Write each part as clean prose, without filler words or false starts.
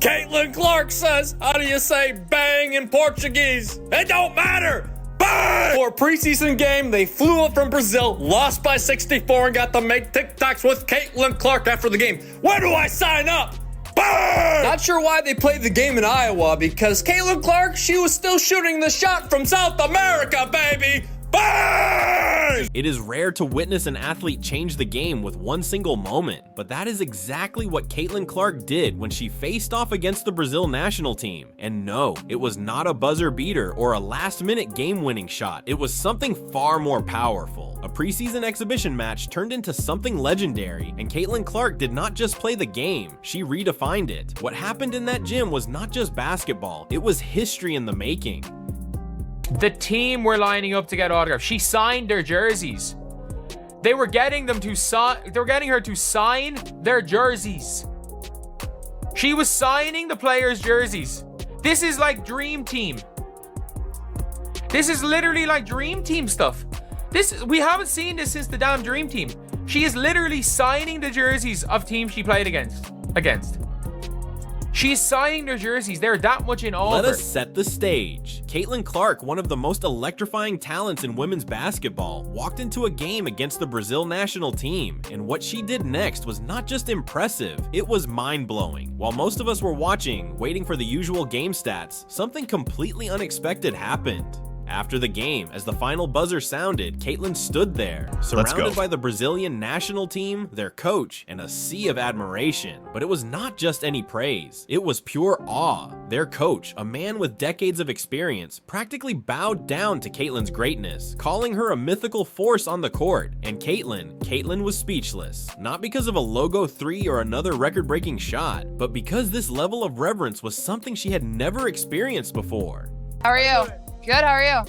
Caitlyn Clark says, how do you say bang in Portuguese? It don't matter! Bang! For a preseason game, they flew up from Brazil, lost by 64, and got to make TikToks with Caitlyn Clark after the game. Where do I sign up? Bang! Not sure why they played the game in Iowa, because Caitlyn Clark, she was still shooting the shot from South America, baby! Bang! It is rare to witness an athlete change the game with one single moment, but that is exactly what Caitlyn Clark did when she faced off against the Brazil national team. And no, it was not a buzzer beater or a last-minute game-winning shot. It was something far more powerful. A preseason exhibition match turned into something legendary, and Caitlyn Clark did not just play the game, she redefined it. What happened in that gym was not just basketball, it was history in the making. The team were lining up to get autographs. She signed their jerseys. They were getting them to sign. They were getting her to sign their jerseys. She was signing the players' jerseys. This is like Dream Team. This is literally like Dream Team stuff. We haven't seen this since the damn Dream Team. She is literally signing the jerseys of teams she played against. She's signing their jerseys. They're that much in awe. Let us set the stage. Caitlyn Clark, one of the most electrifying talents in women's basketball, walked into a game against the Brazil national team, and what she did next was not just impressive, it was mind-blowing. While most of us were watching, waiting for the usual game stats, something completely unexpected happened. After the game, as the final buzzer sounded, Caitlyn stood there, surrounded by the Brazilian national team, their coach, and a sea of admiration. But it was not just any praise, it was pure awe. Their coach, a man with decades of experience, practically bowed down to Caitlyn's greatness, calling her a mythical force on the court. And Caitlyn was speechless, not because of a logo 3 or another record-breaking shot, but because this level of reverence was something she had never experienced before. How are you? Good, how are you?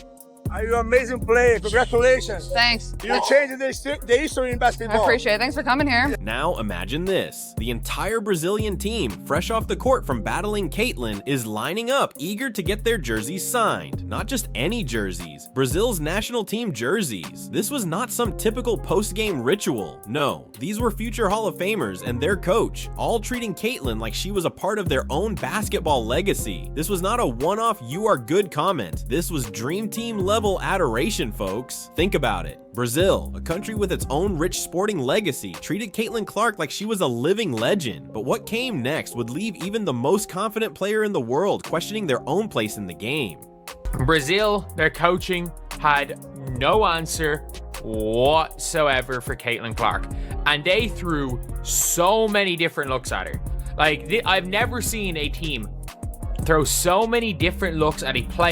Are you an amazing player? Congratulations. Thanks. You're changing the history in basketball. I appreciate it. Thanks for coming here. Now imagine this. The entire Brazilian team, fresh off the court from battling Caitlyn, is lining up, eager to get their jerseys signed. Not just any jerseys, Brazil's national team jerseys. This was not some typical post-game ritual. No, these were future Hall of Famers and their coach, all treating Caitlyn like she was a part of their own basketball legacy. This was not a one-off "you are good" comment. This was Dream Team level adoration, folks. Think about it. Brazil, a country with its own rich sporting legacy, treated Caitlyn Clark like she was a living legend. But what came next would leave even the most confident player in the world questioning their own place in the game. Brazil, their coaching had no answer whatsoever for Caitlyn Clark. And they threw so many different looks at her. Like, I've never seen a team throw so many different looks at a player.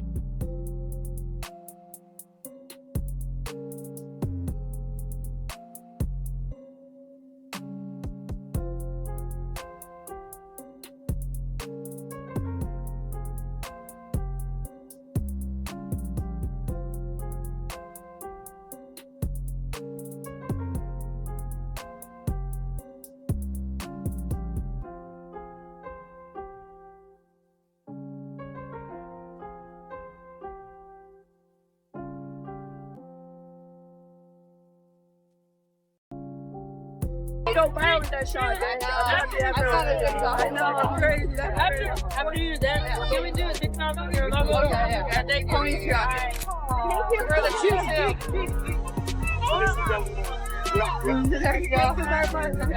Don't bounce that shot. I know, I'm crazy. After you do that, can we do a TikTok on your logo? Yeah. Pony shot. For the shoe too. There you go. That's one, guys.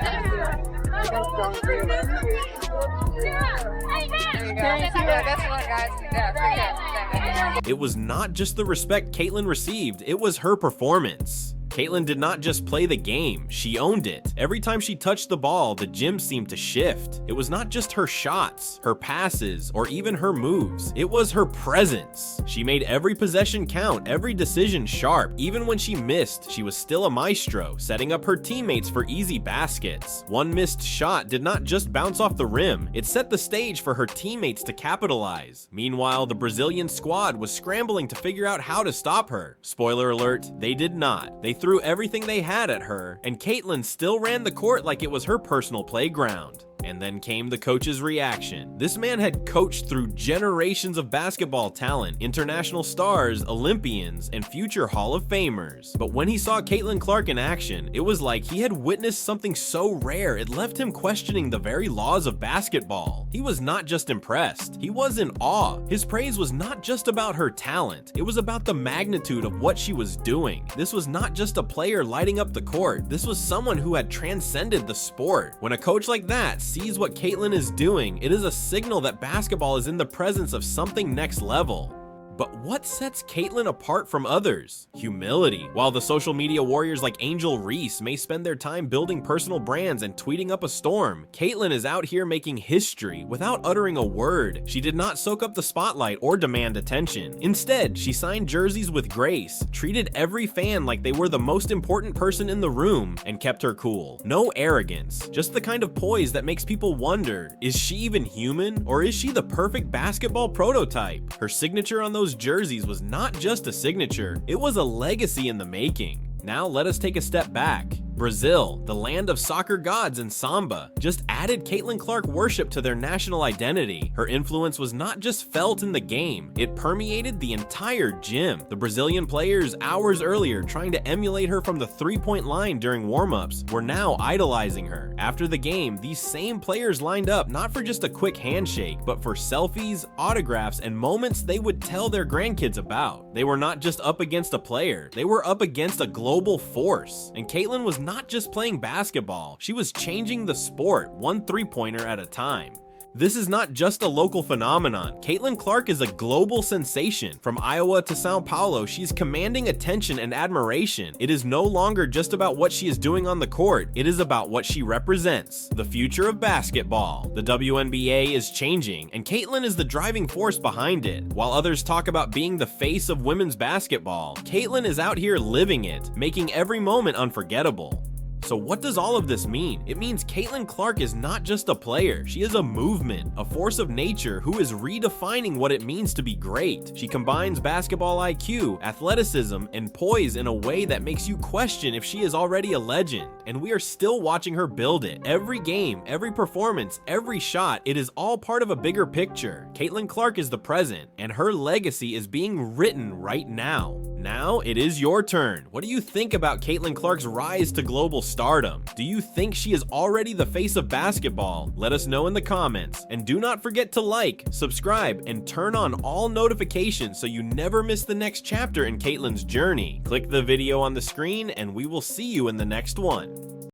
Yeah, It was not just the respect Caitlyn received, it was her performance. Caitlyn did not just play the game, she owned it. Every time she touched the ball, the gym seemed to shift. It was not just her shots, her passes, or even her moves. It was her presence. She made every possession count, every decision sharp. Even when she missed, she was still a maestro, setting up her teammates for easy baskets. One missed shot did not just bounce off the rim, it set the stage for her teammates to capitalize. Meanwhile, the Brazilian squad was scrambling to figure out how to stop her. Spoiler alert, they did not. They threw everything they had at her, and Caitlyn still ran the court like it was her personal playground. And then came the coach's reaction. This man had coached through generations of basketball talent, international stars, Olympians, and future Hall of Famers. But when he saw Caitlyn Clark in action, it was like he had witnessed something so rare it left him questioning the very laws of basketball. He was not just impressed, he was in awe. His praise was not just about her talent, it was about the magnitude of what she was doing. This was not just a player lighting up the court, this was someone who had transcended the sport. When a coach like that sees what Caitlyn is doing, it is a signal that basketball is in the presence of something next level. But what sets Caitlyn apart from others? Humility. While the social media warriors like Angel Reese may spend their time building personal brands and tweeting up a storm, Caitlyn is out here making history without uttering a word. She did not soak up the spotlight or demand attention. Instead, she signed jerseys with grace, treated every fan like they were the most important person in the room, and kept her cool. No arrogance, just the kind of poise that makes people wonder, is she even human, or is she the perfect basketball prototype? Her signature on those jerseys was not just a signature, it was a legacy in the making. Now let us take a step back. Brazil, the land of soccer gods and samba, just added Caitlyn Clark worship to their national identity. Her influence was not just felt in the game, it permeated the entire gym. The Brazilian players hours earlier trying to emulate her from the three-point line during warm-ups were now idolizing her. After the game, these same players lined up not for just a quick handshake, but for selfies, autographs, and moments they would tell their grandkids about. They were not just up against a player, they were up against a global force. And Caitlyn was not just playing basketball, she was changing the sport, one three-pointer at a time. This is not just a local phenomenon. Caitlyn Clark is a global sensation. From Iowa to Sao Paulo, she's commanding attention and admiration. It is no longer just about what she is doing on the court, it is about what she represents. The future of basketball. The WNBA is changing, and Caitlyn is the driving force behind it. While others talk about being the face of women's basketball, Caitlyn is out here living it, making every moment unforgettable. So what does all of this mean? It means Caitlyn Clark is not just a player, she is a movement, a force of nature who is redefining what it means to be great. She combines basketball IQ, athleticism, and poise in a way that makes you question if she is already a legend. And we are still watching her build it. Every game, every performance, every shot, it is all part of a bigger picture. Caitlyn Clark is the present, and her legacy is being written right now. Now it is your turn. What do you think about Caitlyn Clark's rise to global stardom? Do you think she is already the face of basketball? Let us know in the comments. And do not forget to like, subscribe, and turn on all notifications so you never miss the next chapter in Caitlyn's journey. Click the video on the screen and we will see you in the next one.